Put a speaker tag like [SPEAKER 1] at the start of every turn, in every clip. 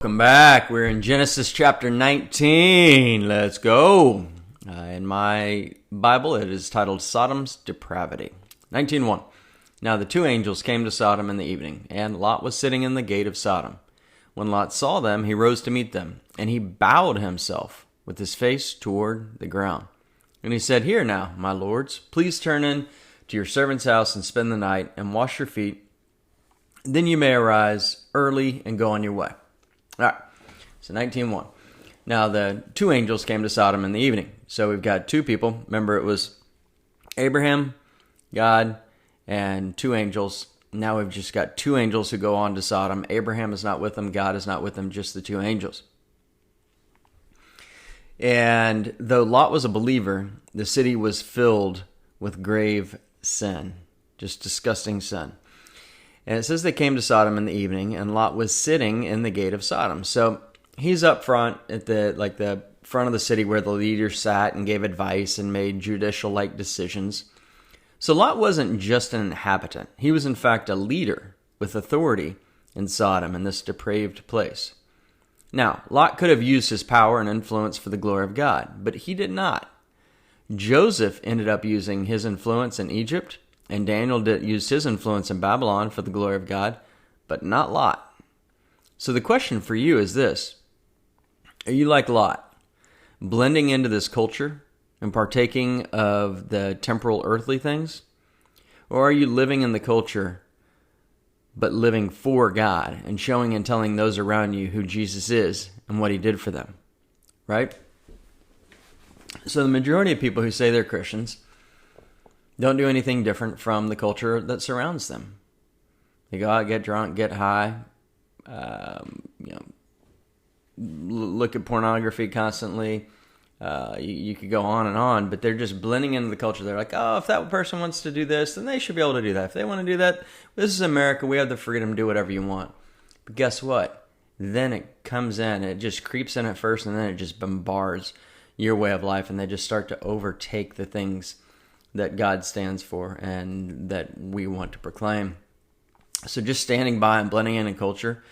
[SPEAKER 1] Welcome back. We're in Genesis chapter 19. Let's go. In my Bible, it is titled Sodom's Depravity. 19:1. Now the two angels came to Sodom in the evening, and Lot was sitting in the gate of Sodom. When Lot saw them, he rose to meet them, and he bowed himself with his face toward the ground. And he said, "Here now, my lords, please turn in to your servant's house and spend the night, and wash your feet. Then you may arise early and go on your way." All right, so 19:1. Now the two angels came to Sodom in the evening. So we've got two people. Remember, it was Abraham, God, and two angels. Now we've just got two angels who go on to Sodom. Abraham is not with them. God is not with them, just the two angels. And though Lot was a believer, the city was filled with grave sin, just disgusting sin. And it says they came to Sodom in the evening, and Lot was sitting in the gate of Sodom. So he's up front at the front of the city where the leaders sat and gave advice and made judicial-like decisions. So Lot wasn't just an inhabitant. He was in fact a leader with authority in Sodom, in this depraved place. Now, Lot could have used his power and influence for the glory of God, but he did not. Joseph ended up using his influence in Egypt, and Daniel used his influence in Babylon for the glory of God, but not Lot. So the question for you is this: are you like Lot, blending into this culture and partaking of the temporal earthly things? Or are you living in the culture, but living for God and showing and telling those around you who Jesus is and what he did for them? Right? So the majority of people who say they're Christians don't do anything different from the culture that surrounds them. They go out, get drunk, get high, look at pornography constantly. You could go on, but they're just blending into the culture. They're like, oh, if that person wants to do this, then they should be able to do that. If they want to do that, this is America. We have the freedom to do whatever you want. But guess what? Then it comes in, it just creeps in at first, and then it just bombards your way of life, and they just start to overtake the things that God stands for and that we want to proclaim. So just standing by and blending in culture,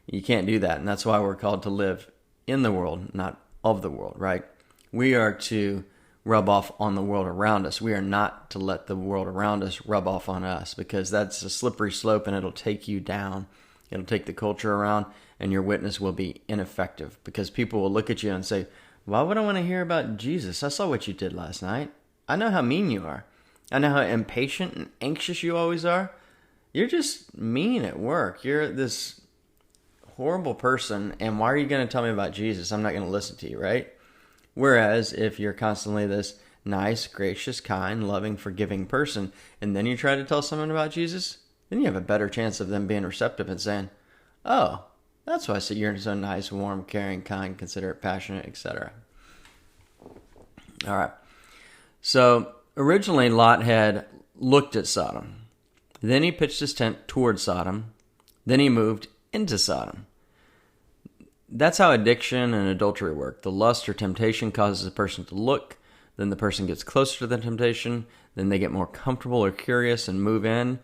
[SPEAKER 1] you can't do that. And that's why we're called to live in the world, not of the world, right? We are to rub off on the world around us. We are not to let the world around us rub off on us, because that's a slippery slope and it'll take you down. It'll take the culture around, and your witness will be ineffective, because people will look at you and say, why would I want to hear about Jesus? I saw what you did last night. I know how mean you are. I know how impatient and anxious you always are. You're just mean at work. You're this horrible person, and why are you going to tell me about Jesus? I'm not going to listen to you, right? Whereas if you're constantly this nice, gracious, kind, loving, forgiving person, and then you try to tell someone about Jesus, then you have a better chance of them being receptive and saying, oh, that's why I said you're so nice, warm, caring, kind, considerate, passionate, etc. All right. So originally Lot had looked at Sodom. Then he pitched his tent toward Sodom. Then he moved into Sodom. That's how addiction and adultery work. The lust or temptation causes a person to look. Then the person gets closer to the temptation. Then they get more comfortable or curious and move in.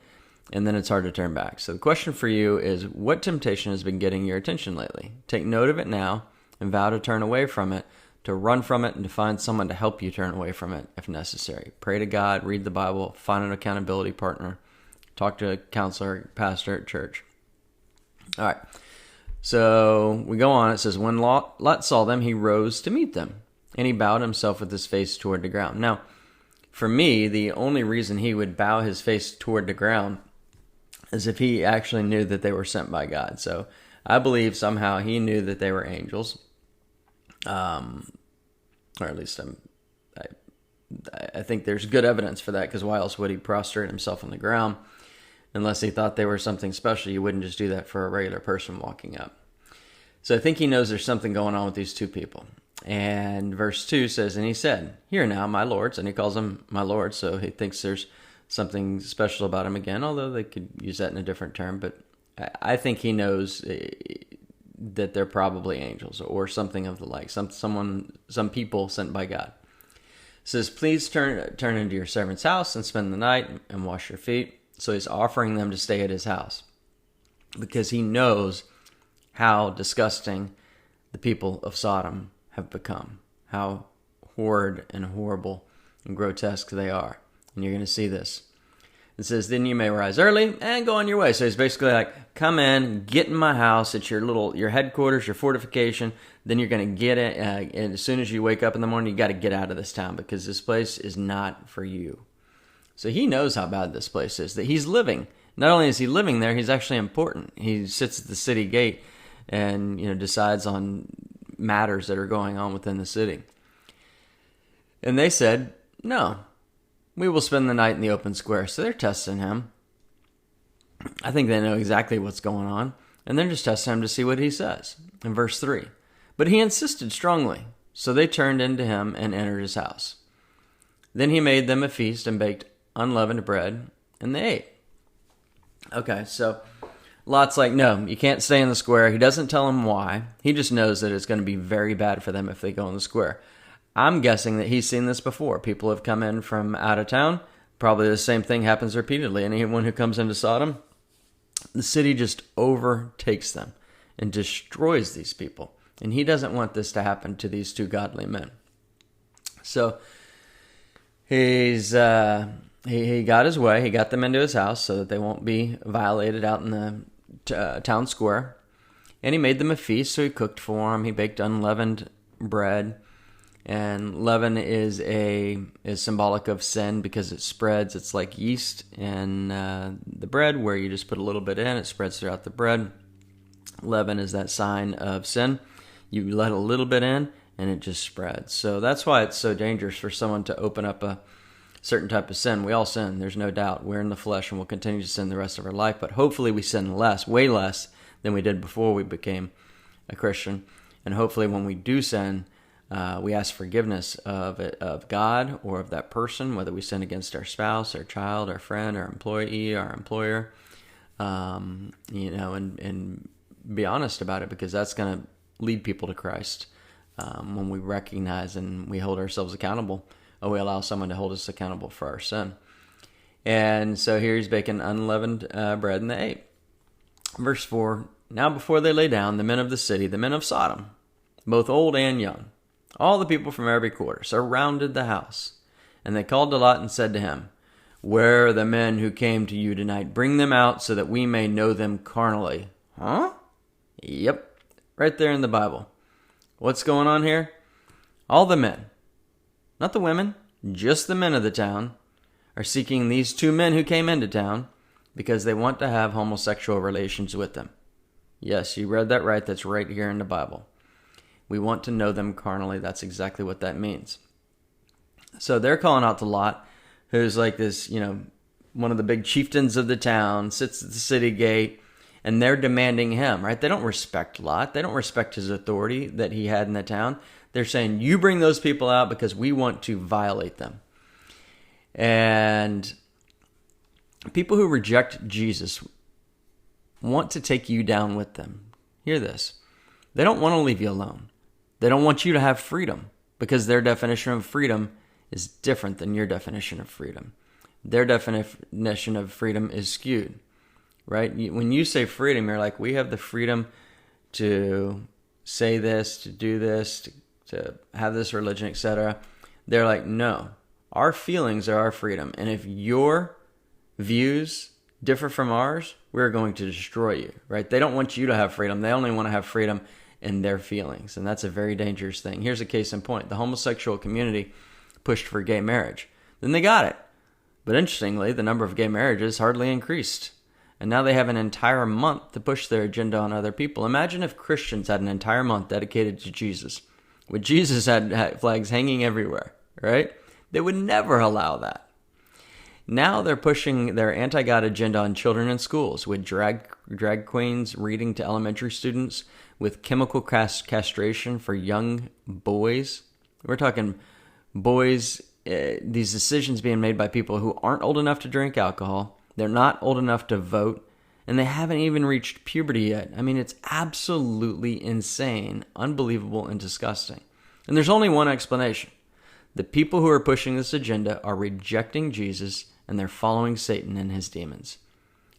[SPEAKER 1] And then it's hard to turn back. So the question for you is, what temptation has been getting your attention lately? Take note of it now and vow to turn away from it, to run from it, and to find someone to help you turn away from it if necessary. Pray to God, read the Bible, find an accountability partner, talk to a counselor, pastor at church. All right. So we go on. It says, when Lot saw them, he rose to meet them, and he bowed himself with his face toward the ground. Now, for me, the only reason he would bow his face toward the ground is if he actually knew that they were sent by God. So I believe somehow he knew that they were angels. Or at least I think there's good evidence for that, because why else would he prostrate himself on the ground? Unless he thought they were something special. You wouldn't just do that for a regular person walking up. So I think he knows there's something going on with these two people. And verse 2 says, and he said, here now, my lords, and he calls them my lords, so he thinks there's something special about him again, although they could use that in a different term. But I think he knows that they're probably angels or something of the like, some people sent by God. It says, please turn into your servant's house and spend the night and wash your feet. So he's offering them to stay at his house because he knows how disgusting the people of Sodom have become, how horrid and horrible and grotesque they are. And you're going to see this. It says, then you may rise early and go on your way. So he's basically like, come in, get in my house. It's your headquarters, your fortification. Then you're going to get it. And as soon as you wake up in the morning, you got to get out of this town because this place is not for you. So he knows how bad this place is, that he's living. Not only is he living there, he's actually important. He sits at the city gate and decides on matters that are going on within the city. And they said, no, we will spend the night in the open square. So they're testing him. I think they know exactly what's going on. And they're just testing him to see what he says. In verse 3. But he insisted strongly. So they turned into him and entered his house. Then he made them a feast and baked unleavened bread, and they ate. Okay, so Lot's like, no, you can't stay in the square. He doesn't tell them why. He just knows that it's going to be very bad for them if they go in the square. I'm guessing that he's seen this before. People have come in from out of town. Probably the same thing happens repeatedly. Anyone who comes into Sodom, the city just overtakes them and destroys these people. And he doesn't want this to happen to these two godly men. So he got his way. He got them into his house so that they won't be violated out in the town square. And he made them a feast, so he cooked for them. He baked unleavened bread. And leaven is symbolic of sin because it spreads. It's like yeast in the bread where you just put a little bit in. It spreads throughout the bread. Leaven is that sign of sin. You let a little bit in and it just spreads. So that's why it's so dangerous for someone to open up a certain type of sin. We all sin, there's no doubt. We're in the flesh and we'll continue to sin the rest of our life. But hopefully we sin less, way less than we did before we became a Christian. And hopefully when we do sin, we ask forgiveness of God or of that person, whether we sin against our spouse, our child, our friend, our employee, our employer, and be honest about it, because that's going to lead people to Christ when we recognize and we hold ourselves accountable, or we allow someone to hold us accountable for our sin. And so here he's baking unleavened bread, and they ate. Verse 4, now before they lay down, the men of the city, the men of Sodom, both old and young, all the people from every quarter, surrounded the house. And they called to Lot and said to him, where are the men who came to you tonight? Bring them out so that we may know them carnally. Huh? Yep, right there in the Bible. What's going on here? All the men, not the women, just the men of the town, are seeking these two men who came into town because they want to have homosexual relations with them. Yes, you read that right. That's right here in the Bible. We want to know them carnally. That's exactly what that means. So they're calling out to Lot, who's like this, one of the big chieftains of the town, sits at the city gate, and they're demanding him, right? They don't respect Lot. They don't respect his authority that he had in the town. They're saying, you bring those people out because we want to violate them. And people who reject Jesus want to take you down with them. Hear this. They don't want to leave you alone. They don't want you to have freedom because their definition of freedom is different than your definition of freedom. Their definition of freedom is skewed, right? When you say freedom, you're like, we have the freedom to say this, to do this, to have this religion, etc. They're like, no, our feelings are our freedom. And if your views differ from ours, we're going to destroy you, right? They don't want you to have freedom. They only want to have freedom in their feelings. And that's a very dangerous thing. Here's a case in point. The homosexual community pushed for gay marriage. Then they got it. But interestingly, the number of gay marriages hardly increased. And now they have an entire month to push their agenda on other people. Imagine if Christians had an entire month dedicated to Jesus. With Jesus had flags hanging everywhere, right? They would never allow that. Now they're pushing their anti-God agenda on children in schools with drag queens reading to elementary students, with chemical castration for young boys. We're talking boys, these decisions being made by people who aren't old enough to drink alcohol. They're not old enough to vote, and they haven't even reached puberty yet. I mean, it's absolutely insane, unbelievable, and disgusting. And there's only one explanation. The people who are pushing this agenda are rejecting Jesus, and they're following Satan and his demons,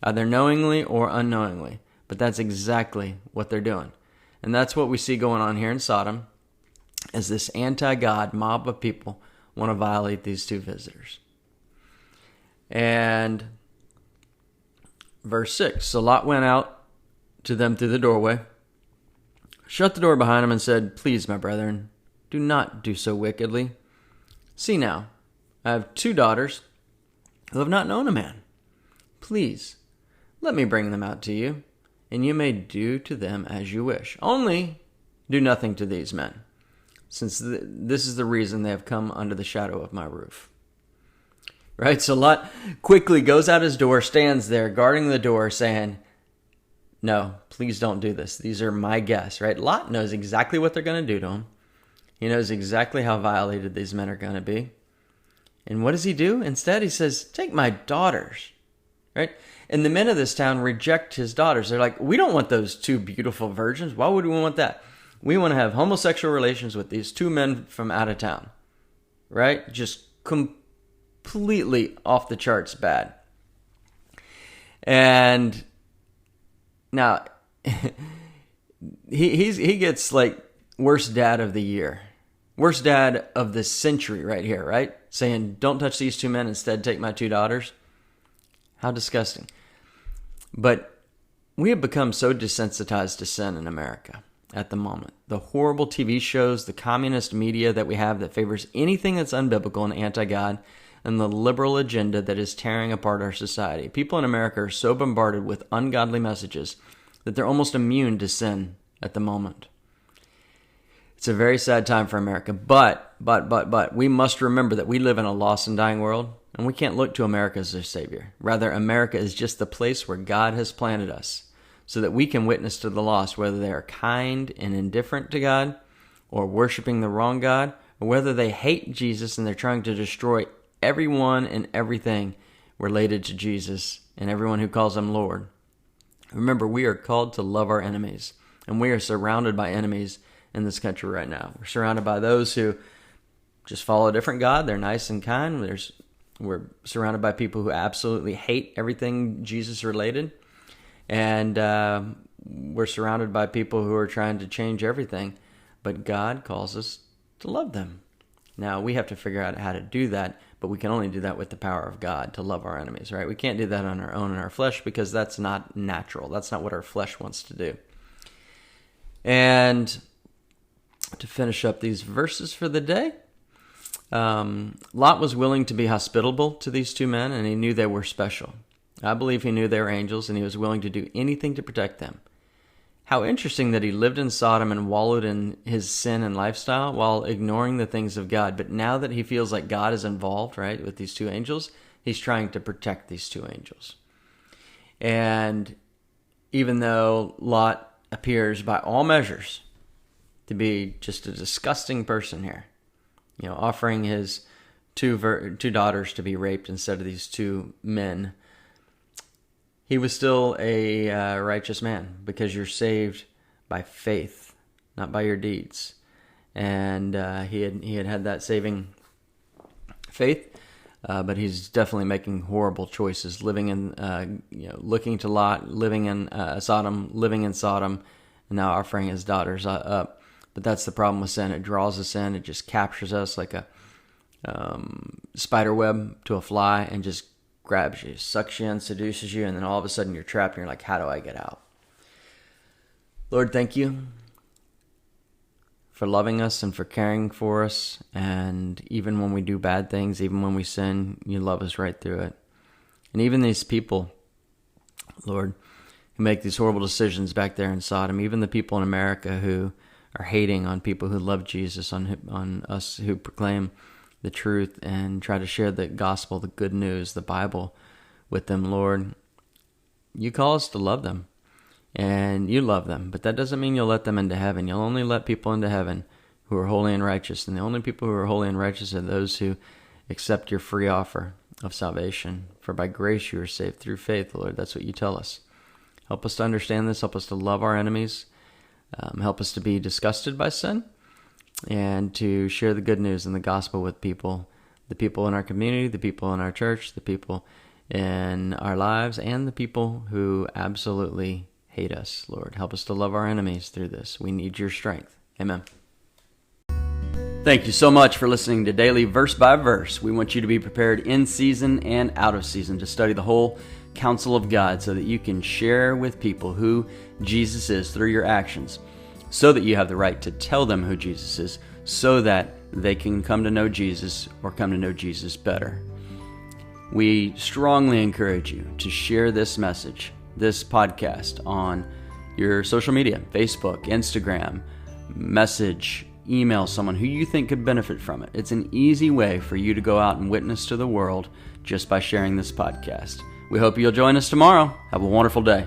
[SPEAKER 1] either knowingly or unknowingly. But that's exactly what they're doing. And that's what we see going on here in Sodom, as this anti-God mob of people want to violate these two visitors. And verse 6, so Lot went out to them through the doorway, shut the door behind him, and said, "Please, my brethren, do not do so wickedly. See now, I have 2 daughters who have not known a man. Please, let me bring them out to you, and you may do to them as you wish. Only do nothing to these men, since this is the reason they have come under the shadow of my roof." Right? So Lot quickly goes out his door, stands there guarding the door, saying, "No, please don't do this. These are my guests," right? Lot knows exactly what they're going to do to him. He knows exactly how violated these men are going to be. And what does he do? Instead, he says, "Take my daughters," right? And the men of this town reject his daughters. They're like, "We don't want those 2 beautiful virgins. Why would we want that? We want to have homosexual relations with these 2 men from out of town," right? Just completely off the charts bad. And now he gets like worst dad of the year, worst dad of the century right here, right? Saying, "Don't touch these 2 men, instead take my 2 daughters." How disgusting. But we have become so desensitized to sin in America at the moment. The horrible TV shows, the communist media that we have that favors anything that's unbiblical and anti-God, and the liberal agenda that is tearing apart our society. People in America are so bombarded with ungodly messages that they're almost immune to sin at the moment. It's a very sad time for America, but we must remember that we live in a lost and dying world, and we can't look to America as our Savior. Rather, America is just the place where God has planted us so that we can witness to the lost, whether they are kind and indifferent to God or worshiping the wrong God, or whether they hate Jesus and they're trying to destroy everyone and everything related to Jesus and everyone who calls him Lord. Remember, we are called to love our enemies, and we are surrounded by enemies in this country right now. We're surrounded by those who just follow a different God. They're nice and kind. We're surrounded by people who absolutely hate everything Jesus related. And we're surrounded by people who are trying to change everything. But God calls us to love them. Now, we have to figure out how to do that, but we can only do that with the power of God to love our enemies, right? We can't do that on our own in our flesh because that's not natural. That's not what our flesh wants to do. And to finish up these verses for the day, Lot was willing to be hospitable to these 2 men, and he knew they were special. I believe he knew they were angels, and he was willing to do anything to protect them. How interesting that he lived in Sodom and wallowed in his sin and lifestyle while ignoring the things of God. But now that he feels like God is involved, right, with these 2 angels, he's trying to protect these 2 angels. And even though Lot appears by all measures to be just a disgusting person here, offering his two daughters to be raped instead of these 2 men, he was still a righteous man, because you're saved by faith, not by your deeds. And he had that saving faith, but he's definitely making horrible choices, living in looking to Lot, living in Sodom, and now offering his daughters up. But that's the problem with sin. It draws us in. It just captures us like a spider web to a fly and just grabs you, sucks you in, seduces you, and then all of a sudden you're trapped and you're like, how do I get out? Lord, thank you for loving us and for caring for us. And even when we do bad things, even when we sin, you love us right through it. And even these people, Lord, who make these horrible decisions back there in Sodom, even the people in America who are hating on people who love Jesus, on us who proclaim the truth and try to share the gospel, the good news, the Bible with them, Lord, you call us to love them, and you love them, but that doesn't mean you'll let them into heaven. You'll only let people into heaven who are holy and righteous, and the only people who are holy and righteous are those who accept your free offer of salvation. For by grace you are saved through faith, Lord. That's what you tell us. Help us to understand this. Help us to love our enemies. Help us to be disgusted by sin, and to share the good news and the gospel with people, the people in our community, the people in our church, the people in our lives, and the people who absolutely hate us, Lord. Help us to love our enemies through this. We need your strength. Amen. Thank you so much for listening to Daily Verse by Verse. We want you to be prepared in season and out of season to study the whole counsel of God so that you can share with people who Jesus is through your actions, so that you have the right to tell them who Jesus is, so that they can come to know Jesus or come to know Jesus better. We strongly encourage you to share this message, this podcast, on your social media, Facebook, Instagram, message, email someone who you think could benefit from it. It's an easy way for you to go out and witness to the world just by sharing this podcast. We hope you'll join us tomorrow. Have a wonderful day.